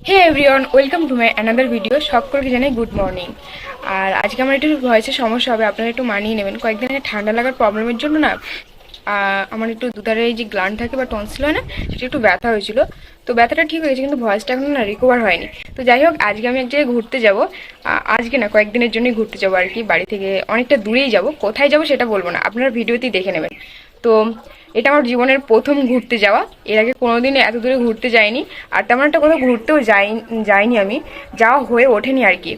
Hey everyone, welcome to my another video. সকলকে জানাই good morning. আর আজকে আমার একটু ভয়েসের সমস্যা হবে, আপনারা একটু মানিয়ে নেবেন। কয়েকদিন আগে ঠান্ডা লাগার প্রবলেমের জন্য না আমার একটু দুধারে এই যে গ্ল্যান্ড থাকে বা টনসিল হয় না, সেটা একটু ব্যথা হয়েছিল। তো ব্যথাটা ঠিক হয়েছে, কিন্তু ভয়েসটা এখন না রিকভার হয়নি। তো যাই হোক, আজকে আমি এক জায়গায় ঘুরতে যাব। আজকে না, কয়েকদিনের জন্যই ঘুরতে যাবো আর কি। বাড়ি থেকে অনেকটা দূরেই যাব, কোথায় যাব সেটা বলবো না, আপনারা ভিডিওতেই দেখে নেবেন। তো এটা আমার জীবনের প্রথম ঘুরতে যাওয়া। এর আগে কোনোদিন এত দূরে ঘুরতে যাইনি, আর তেমন একটা কোথাও ঘুরতেও যাইনি আমি, যাওয়া হয়ে ওঠেনি আর কি।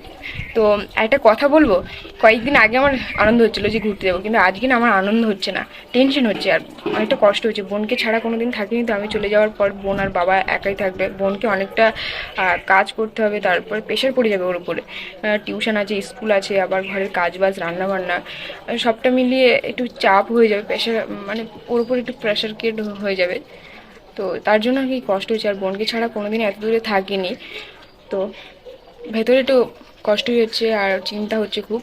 তো একটা কথা বলবো, কয়েকদিন আগে আমার আনন্দ হচ্ছিলো যে ঘুরতে যাবো, কিন্তু আজকে না আমার আনন্দ হচ্ছে না, টেনশন হচ্ছে আর অনেকটা কষ্ট হচ্ছে। বোনকে ছাড়া কোনোদিন থাকিনি, তো আমি চলে যাওয়ার পর বোন আর বাবা একাই থাকবে। বোনকে অনেকটা কাজ করতে হবে, তারপরে প্রেশার পড়ে যাবে ওর উপরে। টিউশন আছে, স্কুল আছে, আবার ঘরের কাজ বাজ, রান্নাবান্না, সবটা মিলিয়ে একটু চাপ হয়ে যাবে, প্রেশার মানে ওর উপর একটু প্রেশার ক্রিয়েট হয়ে যাবে। তো তার জন্য আর কি কষ্ট হচ্ছে। আর বোনকে ছাড়া কোনোদিন এত দূরে থাকিনি, তো ভেতরে একটু কষ্টই হচ্ছে আর চিন্তা হচ্ছে খুব।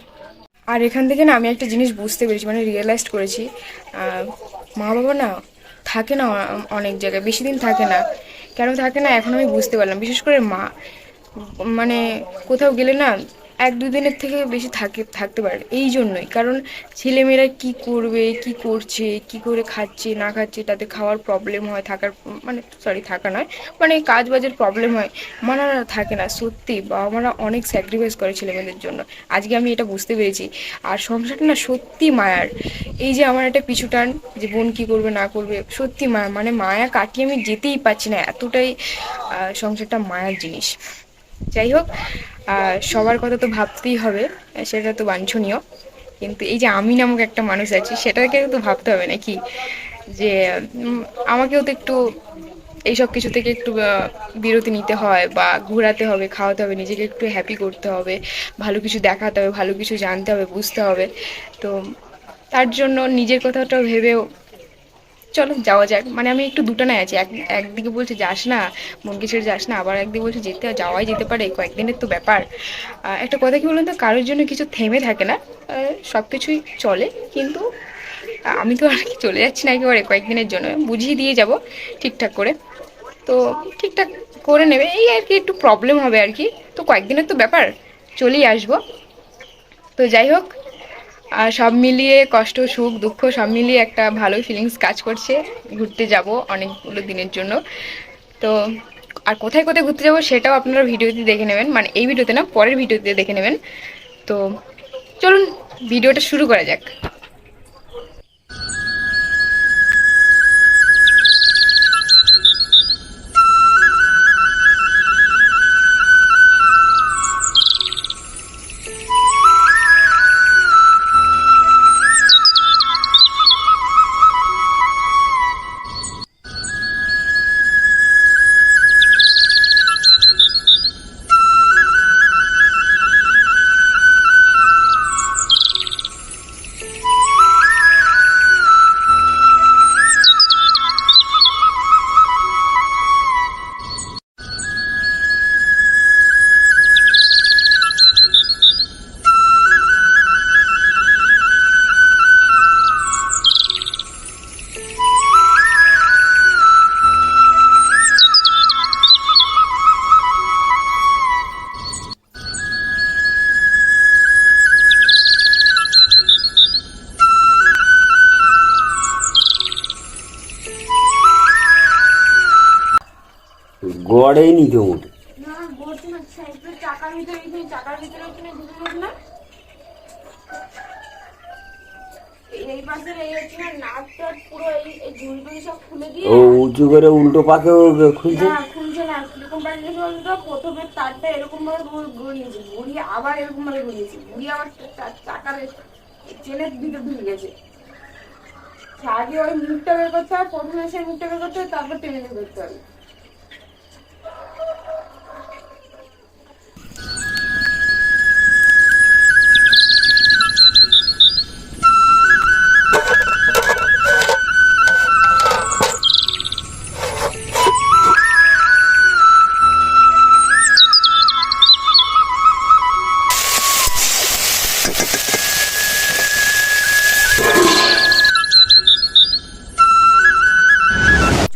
আর এখান থেকে না আমি একটা জিনিস বুঝতে পেরেছি, মানে রিয়েলাইজ করেছি, মা বাবা না থাকে না অনেক জায়গায়, বেশি দিন থাকে না। কেন থাকে না এখন আমি বুঝতে পারলাম। বিশেষ করে মা, মানে কোথাও গেলে না এক দুই দিনের থেকে বেশি থাকতে পারে, এই জন্যই। কারণ ছেলেমেয়েরা কি করবে, কি করছে, কি করে খাচ্ছে না খাচ্ছে, তাতে খাওয়ার প্রবলেম হয়, থাকার মানে সরি থাকা নয়, মানে কাজ বাজের প্রবলেম হয়। মানারা থাকে না, সত্যি বাবা মারা অনেক স্যাক্রিফাইস করে ছেলেমেয়েদের জন্য। আজকে আমি এটা বুঝতে পেরেছি। আর সংসারটা না সত্যি মায়ার। এই যে আমার একটা পিছুটান, যে বোন কি করবে না করবে, সত্যি মায়া, মানে মায়া কাটিয়ে আমি যেতেই পারছি না, এতটাই সংসারটা মায়ার জিনিস। যাই হোক, সবার কথা তো ভাবতেই হবে, সেটা তো বাঞ্ছনীয়। কিন্তু এই যে আমি নামক একটা মানুষ আছি, সেটাকে তো ভাবতে হবে নাকি, যে আমাকেও তো একটু এইসব কিছু থেকে একটু বিরতি নিতে হয়, বা ঘোরাতে হবে, খাওয়াতে হবে, নিজেকে একটু হ্যাপি করতে হবে, ভালো কিছু দেখাতে হবে, ভালো কিছু জানতে হবে, বুঝতে হবে। তো তার জন্য নিজের কথাটাও ভেবেও চলো যাওয়া যাক। মানে আমি একটু দুটানায় আছি, একদিকে বলছে যাস না, মনকে ছেড়ে যাস না, আবার একদিকে বলছে যাওয়াই যেতে পারে, কয়েকদিনের তো ব্যাপার। একটা কথা কি বলুন তো, কারোর জন্য কিছু থেমে থাকে না, সব কিছুই চলে। কিন্তু আমি তো আর কি চলে যাচ্ছি না একেবারে কয়েকদিনের জন্য, বুঝিয়ে দিয়ে যাব ঠিকঠাক করে। তো ঠিকঠাক করে নেবে, এই আর কি একটু প্রবলেম হবে আর কি। তো কয়েকদিনের তো ব্যাপার, চলেই আসবো। তো যাই হোক, আর সব মিলিয়ে কষ্ট সুখ দুঃখ সব মিলিয়ে একটা ভালোই ফিলিংস কাজ করছে। ঘুরতে যাব অনেকগুলো দিনের জন্য। তো আর কোথায় কোথায় ঘুরতে যাব সেটাও আপনারা ভিডিওতে দেখে নেবেন, মানে এই ভিডিওতে না, পরের ভিডিওতে দেখে নেবেন। তো চলুন ভিডিওটা শুরু করা যাক। গড়েই নিতে মোটে না গড়ছে না, সাইকেল চাকার ভিতরে, এই চাকার ভিতরে ওখানে ঢুকে গেল না, এই পাশের এই হচ্ছে না নাটটা পুরো এই ঝুলটুলি সব খুলে দিয়ে। ও উঁচু করে উল্টো পাকেও খুলছে। না খুলছে না, এরকম পাশে বলতো প্রথমে তারটা এরকম ভাবে ঘুরিয়েছে, ঘুরিয়ে আবার এরকম ভাবে ঘুরিয়েছে, ঘুরিয়ে আবার চাকার চেনের ভিতরে ঢুকে গেছে। আগে ওই মুখটা বের করতে হবে, প্রথমে সেই মুখটা বের করতে হবে, তারপর টেনে বের করতে হবে।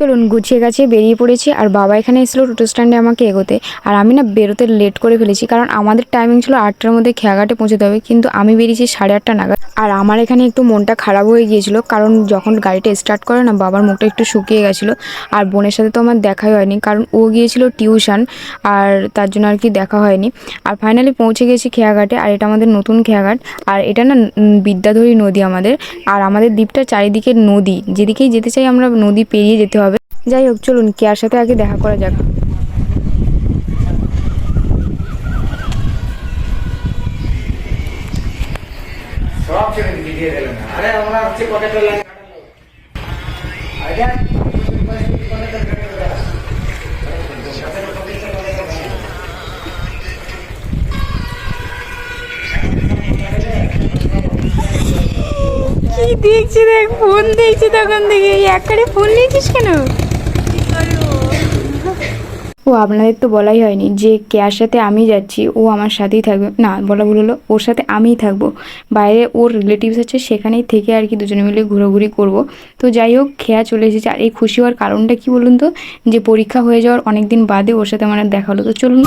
চলুন চলুন গুছিয়ে গাছিয়ে বেরিয়ে পড়েছি। আর বাবা এখানে এসেছিলো টোটো স্ট্যান্ডে আমাকে এগোতে, আর আমি না বেরোতে লেট করে ফেলেছি, কারণ আমাদের টাইমিং ছিল 8টার মধ্যে খেয়াঘাটে পৌঁছতে হবে, কিন্তু আমি বেরিয়েছি 8:30 নাগাদ। আর আমার এখানে একটু মনটা খারাপ হয়ে গিয়েছিল, কারণ যখন গাড়িটা স্টার্ট করে না বাবার মুখটা একটু শুকিয়ে গেছিলো। আর বোনের সাথে তো আমার দেখাই হয়নি, কারণ ও গিয়েছিল টিউশন, আর তার জন্য আর কি দেখা হয়নি। আর ফাইনালি পৌঁছে গেছি খেয়াঘাটে। আর এটা আমাদের নতুন খেয়াঘাট, আর এটা না বিদ্যাধরী নদী আমাদের। আর আমাদের দ্বীপটা চারিদিকে নদী, যেদিকেই যেতে চাই আমরা নদী পেরিয়ে যেতে হবে। যাই হোক, চলুন কেয়ার সাথে আগে দেখা করা যাক। সব ছেড়ে দিয়ে দিলেন। আরে আমরা হচ্ছে পকেটের লাইন কি দেখছি দেখ, ফোন দেখছি তখন থেকে। একবারে ফোন নিয়েছিস কেন? ও আপনাদের তো বলাই হয়নি যে কেয়ার সাথে আমি যাচ্ছি, ও আমার সাথেই থাকবে না, বলা ভুল হলো, ওর সাথে আমিই থাকবো। বাইরে ওর রিলেটিভস আছে, সেখানেই থেকে আর কি দুজনে মিলে ঘোরাঘুরি করব। তো যাই হোক, খেয়া চলে এসেছে। আর এই খুশি হওয়ার কারণটা কি বলুন তো, যে পরীক্ষা হয়ে যাওয়ার অনেক দিন বাদে ওর সাথে আমার দেখা হলো। তো চলুন।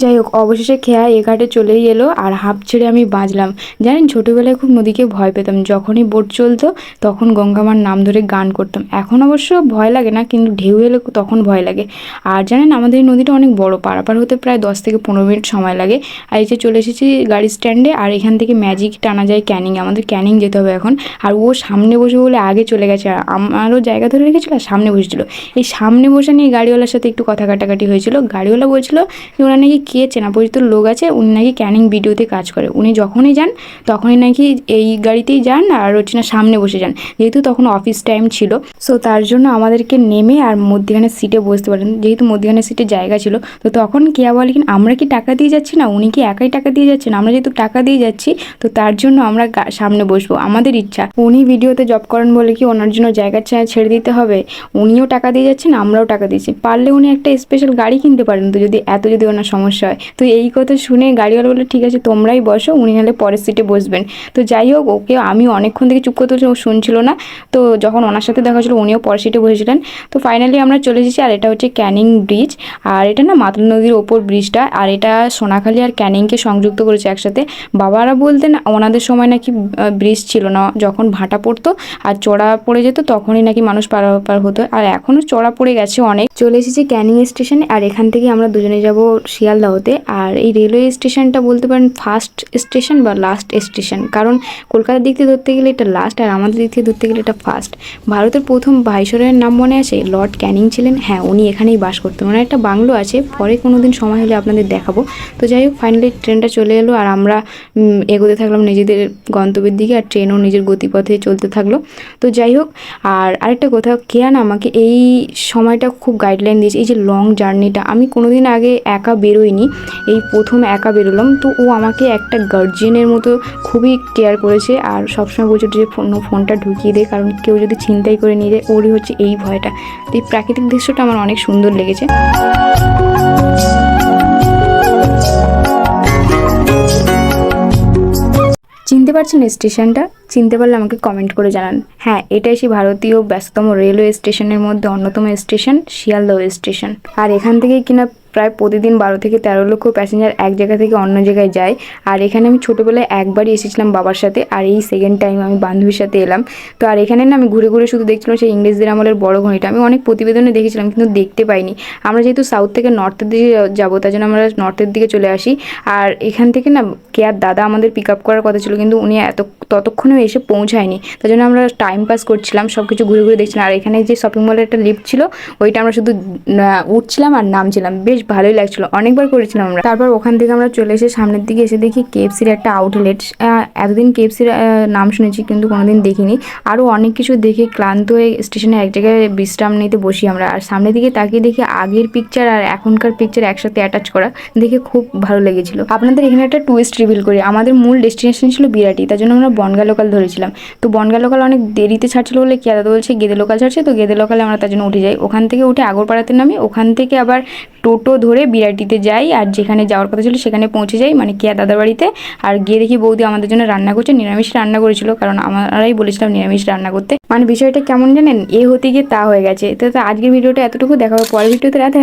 যাই হোক, অবশেষে খেয়া এ ঘাটে চলেই এলো, আর হাঁপ ছেড়ে আমি বাঁচলাম। জানেন, ছোটোবেলায় খুব নদীকে ভয় পেতাম। যখনই বোট চলতো তখন গঙ্গামার নাম ধরে গান করতাম। এখন অবশ্য ভয় লাগে না, কিন্তু ঢেউ এলে তখন ভয় লাগে। আর জানেন, আমাদের এই নদীটা অনেক বড়, পারাপার হতে প্রায় 10 থেকে 15 মিনিট সময় লাগে। আর এই যে চলে এসেছি গাড়ি স্ট্যান্ডে, আর এখান থেকে ম্যাজিক টানা যায় ক্যানিং। আমাদের ক্যানিং যেতে হবে এখন। আর ও সামনে বসে বলে আগে চলে গেছে, আর আমারও জায়গা ধরে রেখেছিল, আর সামনে বসেছিল। এই সামনে বসে নিয়ে গাড়িওয়ালার সাথে একটু কথা কাটাকাটি হয়েছিল। গাড়িওয়ালা বলছিল যে ওরা নাকি কে চেনা পরিচিত লোক আছে, উনি নাকি ক্যানিং ভিডিওতে কাজ করে। উনি যখনই যান তখনই নাকি এই গাড়িতেই যান, আর হচ্ছে না সামনে বসে যান, যেহেতু তখন অফিস টাইম ছিল। সো তার জন্য আমাদেরকে নেমে আর মধ্যখানের সিটে বসতে পারেন, যেহেতু মধ্যখানের সিটে জায়গা ছিল। তো তখন কেয়া বলে কি, আমরা কি টাকা দিয়ে যাচ্ছি না, উনি কি একাই টাকা দিয়ে যাচ্ছেন? আমরা যেহেতু টাকা দিয়ে যাচ্ছি, তো তার জন্য আমরা সামনে বসবো, আমাদের ইচ্ছা। উনি ভিডিওতে জব করেন বলে কি ওনার জন্য জায়গা ছেড়ে দিতে হবে? উনিও টাকা দিয়ে যাচ্ছেন, আমরাও টাকা দিচ্ছি। পারলে উনি একটা স্পেশাল গাড়ি কিনতে পারেন, তো যদি ওনার সমস্যা হয়। তো এই কথা শুনে গাড়িওয়ালা বললো ঠিক আছে তোমরাই বসো, উনি নাহলে পরের সিটে বসবেন। তো যাই হোক, ওকে আমি অনেকক্ষণ থেকে চুপ করতে ও শুনছিল না। তো যখন ওনার সাথে দেখা ছিল, উনিও পরের সিটে বসেছিলেন। তো ফাইনালি আমরা চলে এসেছি। আর এটা হচ্ছে ক্যানিং ব্রিজ, আর এটা না মাতাল নদীর ওপর ব্রিজটা, আর এটা সোনাখালী আর ক্যানিংকে সংযুক্ত করেছে একসাথে। বাবারা বলতেন ওনাদের সময় নাকি ব্রিজ ছিল না, যখন ভাটা পড়তো আর চড়া পড়ে যেত তখনই নাকি মানুষ পারাপার হতো। আর এখনও চড়া পড়ে গেছে অনেক। চলে এসেছি ক্যানিং স্টেশনে, আর এখান থেকে আমরা দুজনে যাব শিয়ালদা হতে। আর এই রেলওয়ে স্টেশনটা বলতে পারেন ফার্স্ট স্টেশন বা লাস্ট স্টেশন, কারণ কলকাতার দিক থেকে ধরতে গেলে এটা লাস্ট, আর আমাদের দিক থেকে ধরতে গেলে এটা ফার্স্ট। ভারতের প্রথম ভাইসরয়ের নাম মনে আছে? লর্ড ক্যানিং ছিলেন। হ্যাঁ, উনি এখানেই বাস করতেন। ওনার একটা বাংলো আছে, পরে কোনো দিন সময় হলে আপনাদের দেখাবো। তো যাই হোক, ফাইনালি ট্রেনটা চলে এলো, আর আমরা এগোতে থাকলাম নিজেদের গন্তব্যের দিকে, আর ট্রেনও নিজের গতিপথে চলতে থাকলো। তো যাই হোক, আর আরেকটা কথা, কেয়া না আমাকে এই সময়টা খুব গাইডলাইন দিয়েছে। এই যে লং জার্নিটা, আমি কোনোদিন আগে একা বেরোইনি, এই প্রথম একা বেরোলাম। তো ও আমাকে একটা গার্জিয়ানের মতো খুবই কেয়ার করেছে, আর সবসময় বলছে যে ফোনটা ঢুকিয়ে দে, কারণ কেউ যদি ছিনতাই করে নিয়ে যায়, ওরই হচ্ছে এই ভয়টা। তো এই প্রাকৃতিক দৃশ্যটা আমার অনেক সুন্দর লেগেছে। চিনতে পারছেন স্টেশনটা? চিনতে পারলে আমাকে কমেন্ট করে জানান। হ্যাঁ, এটাই সেই ভারতীয় ব্যস্ততম রেলওয়ে স্টেশনের মধ্যে অন্যতম স্টেশন, শিয়ালদহ স্টেশন। আর এখান থেকেই কিনা প্রায় প্রতিদিন 12 থেকে 13 লক্ষ প্যাসেঞ্জার এক জায়গা থেকে অন্য জায়গায় যায়। আর এখানে আমি ছোটোবেলায় একবারই এসেছিলাম বাবার সাথে, আর এই সেকেন্ড টাইম আমি বান্ধবীর সাথে এলাম। তো আর এখানে না আমি ঘুরে ঘুরে শুধু দেখছিলাম সেই ইংরেজদের আমলের বড় ঘড়িটা। আমি অনেক প্রতিবেদনে দেখেছিলাম, কিন্তু দেখতে পাইনি। আমরা যেহেতু সাউথ থেকে নর্থের দিকে যাবো, তার জন্য আমরা নর্থের দিকে চলে আসি। আর এখান থেকে না কেয়ার দাদা আমাদের পিক আপ করার কথা ছিল, কিন্তু উনি ততক্ষণেও এসে পৌঁছায়নি। তার জন্য আমরা টাইম পাস করছিলাম, সব কিছু ঘুরে ঘুরে দেখছিলাম। আর এখানে যে শপিং মলের একটা লিফট ছিল, ওইটা আমরা শুধু উঠছিলাম আর নামছিলাম, বেশ বেশ ভালোই লাগছিল, অনেকবার করেছিলাম আমরা। তারপর ওখান থেকে আমরা চলে এসে সামনের দিকে এসে দেখি কেএফসির একটা আউটলেট। এতদিন কেএফসির নাম শুনেছি কিন্তু কোনোদিন দেখিনি। আরও অনেক কিছু দেখে ক্লান্ত হয়ে স্টেশনে এক জায়গায় বিশ্রাম নিতে বসি আমরা। আর সামনের দিকে তাকিয়ে দেখি আগের পিকচার আর এখনকার পিকচার একসাথে অ্যাটাচ করা, দেখে খুব ভালো লেগেছিল। আপনাদের এখানে একটা টুইস্ট রিভিল করি, আমাদের মূল ডেস্টিনেশন ছিল বিরাটি, তার জন্য আমরা বনগা লোকাল ধরেছিলাম। তো বনগা লোকাল অনেক দেরিতে ছাড়ছিল বলে কি দাদা বলছে গেদে লোকাল ছাড়ছে, তো গেদে লোকালে আমরা তার জন্য উঠে যাই। ওখান থেকে উঠে আগরপাড়াতে নামি, ওখান থেকে আবার টোটো ধরে বিরাটিতে যাই, আর যেখানে যাওয়ার কথা ছিল সেখানে পৌঁছে যাই, মানে কিয়া দাদার বাড়িতে। আর গিয়ে দেখি বৌদি আমাদের জন্য রান্না করছে, নিরামিষ রান্না করেছিল, কারণ আমরাই বলেছিলাম নিরামিষ রান্না করতে। মানে বিষয়টা কেমন জানেন, এ হতে গিয়ে তা হয়ে গেছে। তো আজকের ভিডিওটা এতটুকু, দেখা হবে পরের ভিডিওতে। রাতে